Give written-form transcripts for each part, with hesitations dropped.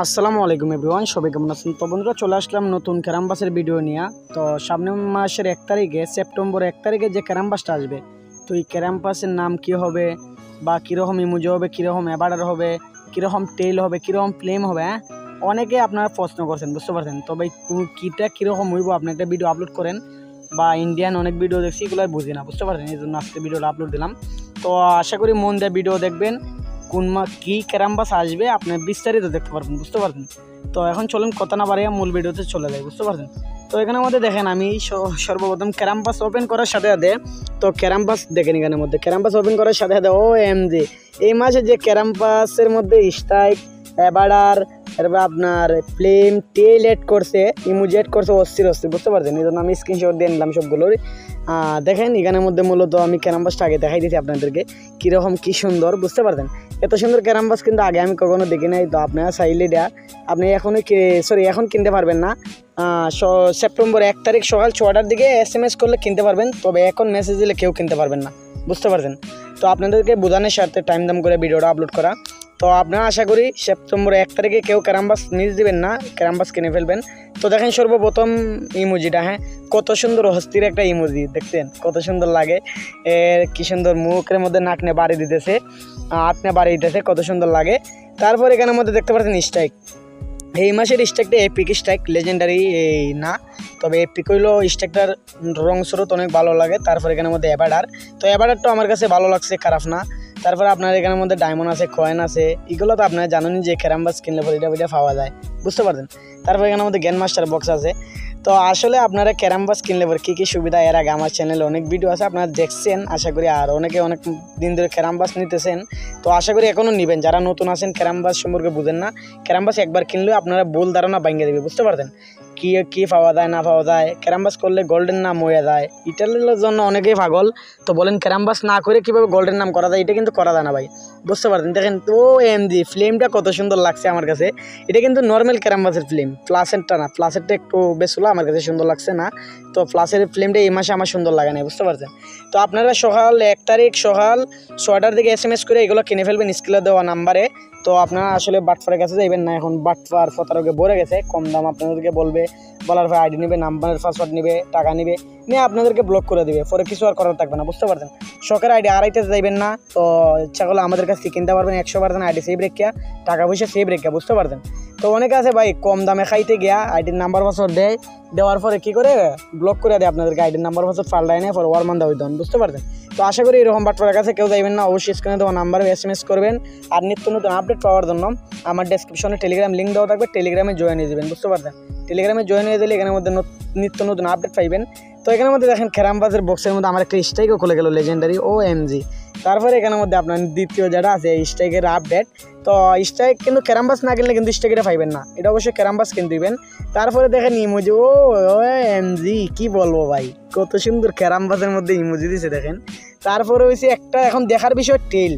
আসসালামু আলাইকুম এভরিওয়ান, সবাই কেমন আছেন? তো বন্ধুরা, চলে আসলাম নতুন ক্যারামবাসের ভিডিও নিয়ে। তো সামনের মাসের 1 তারিখে, সেপ্টেম্বর 1 তারিখে যে ক্যারামবাসটা আসবে, তো এই ক্যারামবাসের নাম কি হবে, বা কীরকম ইমোজি হবে, কীরকম অ্যাবার্ডার হবে, কীরকম টেল হবে, কীরকম ফ্লেম হবে, হ্যাঁ অনেকে আপনারা প্রশ্ন করছেন, বুঝতে পারছেন? তো ভাই কীটা কীরকম হইব, আপনি একটা ভিডিও আপলোড করেন, বা ইন্ডিয়ান অনেক ভিডিও দেখছি, এগুলো বুঝি না, বুঝতে পারছেন? এই জন্য আজকে ভিডিওটা আপলোড দিলাম। তো আশা করি মন দিয়ে ভিডিও দেখবেন, কোন কী ক্যারামবাস আসবে আপনি বিস্তারিত দেখতে পারবেন, বুঝতে পারছেন? তো এখন চলুন কথা না বাড়িয়ে মূল ভিডিওতে চলে যায়, বুঝতে পারছেন? তো এখানের মধ্যে দেখেন, আমি সর্বপ্রথম ক্যারামবাস ওপেন করার সাথে সাথে, তো ক্যারামবাস দেখেন এখানের মধ্যে ক্যারামবাস ওপেন করার সাথে সাথে OMG এই মাসে যে ক্যারামবাসের মধ্যে স্ট্রাইক, অ্যাবার্ডার, এরপর আপনার ফ্লেম, টেল এড করছে, ইমোজি এড করছে, অস্থির, বুঝতে পারছেন? এই জন্য আমি স্ক্রিনশট দিয়ে নিলাম সবগুলোর। দেখেন এখানের মধ্যে মূলত আমি ক্যারামবাসটা আগে দেখাই দিয়েছি আপনাদেরকে, কীরকম কী সুন্দর, বুঝতে পারছেন? এত সুন্দর ক্যারামবাস কিন্তু আগে আমি কখনো দেখি নাই। তো আপনারা চাইলে আপনি এখন কিনতে পারবেন না। সেপ্টেম্বর 1 তারিখ সকাল 6টার দিকে SMS করলে কিনতে পারবেন, তবে এখন মেসেজ দিলে কেউ কিনতে পারবেন না, বুঝতে পারছেন? তো আপনাদেরকে বোঝানোর সাথে টাইম দাম করে ভিডিওটা আপলোড করা। তো আপনারা আশা করি সেপ্টেম্বর 1 তারিখে কেউ ক্যারামবাস মিস দিবেন না, ক্যারামবাস কিনে ফেলবেন। তো দেখেন সর্বপ্রথম ইমোজিটা, হ্যাঁ কত সুন্দর হস্তির একটা ইমোজি, দেখতেন কত সুন্দর লাগে, কি সুন্দর মুখের মধ্যে নাকনে বাড়ি দিতেছে, আপনি বাড়ি দিতেছে, কত সুন্দর লাগে। তারপর এখানের মধ্যে দেখতে পাচ্ছেন স্ট্রাইক, এই মাসের স্ট্রাইকটা এপিক স্ট্রাইক, লেজেন্ডারি না, তবে এপিক হইলো স্ট্রাইকটার রং স্রোত অনেক ভালো লাগে। তারপর এখানের মধ্যে অ্যাবার্ডার, তো অ্যাবার্ডারটা আমার কাছে ভালো লাগছে, খারাপ না। তারপরে আপনার এখানের মধ্যে ডায়মন্ড আছে, কয়েন আছে, এগুলো তো আপনারা জানেন যে ক্যারামবাস কিনলে পরে এটা পাওয়া যায়, বুঝতে পারছেন? তারপর এখানের মধ্যে গ্র্যান্ড মাস্টার বক্স আছে। তো আসলে আপনারা ক্যারামবাস কিনলে পরে কী কী সুবিধা, এর আগে আমার চ্যানেলে অনেক ভিডিও আছে, আপনারা দেখছেন আশা করি, আর অনেকে অনেক দিন ধরে ক্যারামবাস নিতেছেন। তো আশা করি এখনও নেবেন, যারা নতুন আছেন ক্যারামবাস সম্পর্কে বুঝেন না, ক্যারামবাস একবার কিনলেও আপনারা ভুল ধারণা ভাঙিয়ে দেবে, বুঝতে পারছেন? কী পাওয়া যায় না পাওয়া যায়, ক্যারামবাস করলে গোল্ডের নাম হয়ে যায়, এটার জন্য অনেকেই পাগল। তো বলেন ক্যারামবাস না করে কীভাবে গোল্ডের নাম করা যায়, এটা কিন্তু করা যায় না ভাই, বুঝতে পারছেন? দেখেন তো OMG ফ্লেমটা কত সুন্দর লাগছে আমার কাছে। এটা কিন্তু নর্মাল ক্যারামবাসের ফ্লেম, প্লাসেরটা না, প্লাসেরটা একটু বেশ হলো, আমার কাছে সুন্দর লাগছে না। তো প্লাসের ফ্লেমটা এই মাসে আমার সুন্দর লাগে না, বুঝতে পারছেন? তো আপনারা সকাল 1 তারিখ সকাল 6টার দিকে SMS করে এগুলো কিনে ফেলবেন স্ক্রিনে দেওয়া নাম্বারে। তো আপনারা আসলে বাটফারের কাছে যাইবেন না, এখন বাটফার প্রতারকে ভরে গেছে, কম দাম আপনাদেরকে বলবে, বলার পর আইডি নেবে, নাম্বারের পাসওয়ার্ড নেবে, টাকা নেবে, নিয়ে আপনাদেরকে ব্লক করে দেবে, পরে কিছু আর করার থাকবে না, বুঝতে পারছেন? শখের আইডি আড়াইতে যাইবেন না। তো ইচ্ছা করলে আমাদের কাছে কিনতে পারবেন 100% আইডি সেভ রেখা, টাকা পয়সা সেভ রেখা, বুঝতে পারছেন? তো অনেকে আছে ভাই কম দামে খাইতে গিয়া আইডির নাম্বার পাসওয়ার্ড দেয়, দেওয়ার পরে কী করে ব্লক করে দেয় আপনাদেরকে, আইডির নাম্বার পাসওয়ার্ড পাল্টায় নেয়, পরে ওয়ারমান দেওয়া হইতেন, বুঝতে পারছেন? তো আশা করি এরকম বাটফারের কাছে কেউ যাইবেন না, অবশ্যই স্ক্রিনে দেওয়া নাম্বারে SMS করবেন। আর নিত্য নতুন আপডেট পাওয়ার জন্য আমার ডেসক্রিপশনে টেলিগ্রাম লিঙ্ক দেওয়া থাকবে, টেলিগ্রামে জয়েন হয়ে যাবেন, বুঝতে পারছেন? টেলিগ্রামে জয়েন হয়ে গেলে এখানের মধ্যে নিত্য নতুন আপডেট পাইবেন। তো এখানের মধ্যে দেখেন ক্যারামবাসের বক্সের মধ্যে আমার একটা স্ট্রাইকও খুলে গেল, লেজেন্ডারি OMG। তারপরে এখানের মধ্যে আপনার দ্বিতীয় যেটা আছে স্ট্রাইকের আপডেট। তো স্ট্রাইক কিন্তু ক্যারামবাস না কিনলে কিন্তু স্ট্রাইকটা পাইবেন না, এটা অবশ্যই ক্যারামবাস কিনতে দিবেন। তারপরে দেখেন ইমোজি, OMG কি বলবো ভাই, কত সুন্দর ক্যারামবাসের মধ্যে ইমোজি দিয়েছে দেখেন। তারপরে হয়েছে একটা, এখন দেখার বিষয় টেল,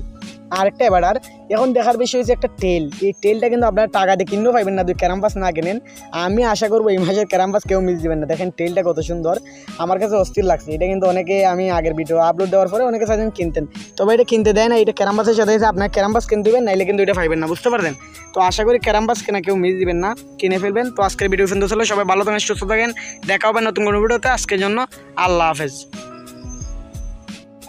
আরেকটা অ্যাবার্ডার। এখন দেখার বিষয় হচ্ছে একটা টেল, এই টেলটা কিন্তু আপনারা টাকা দিয়ে কিনলেও পাইবেন না যদি ক্যারামবাস না কেনেন। আমি আশা করবো এই মাসের ক্যারামবাস কেউ মিস দিবেন না। দেখেন টেলটা কত সুন্দর, আমার কাছে অস্থির লাগছে। এটা কিন্তু অনেকে, আমি আগের ভিডিও আপলোড দেওয়ার পরে অনেকে চাইছেন কিনতেন, তবে এটা কিনতে দেয় না, এটা ক্যারামবাসের সাথে আপনার ক্যারামবাস কিনতে দেবেন, নাইলে কিন্তু এটা পাইবেন না, বুঝতে পারছেন? তো আশা করি ক্যারামবাস কেনা কেউ মিস দিবেন না, কিনে ফেলবেন। তো আজকের ভিডিও সুন্দর ছিল, সবাই ভালো থাকেন, সুস্থ থাকেন, দেখা হবে নতুন কোনো ভিডিওতে। আজকের জন্য আল্লাহ হাফেজ।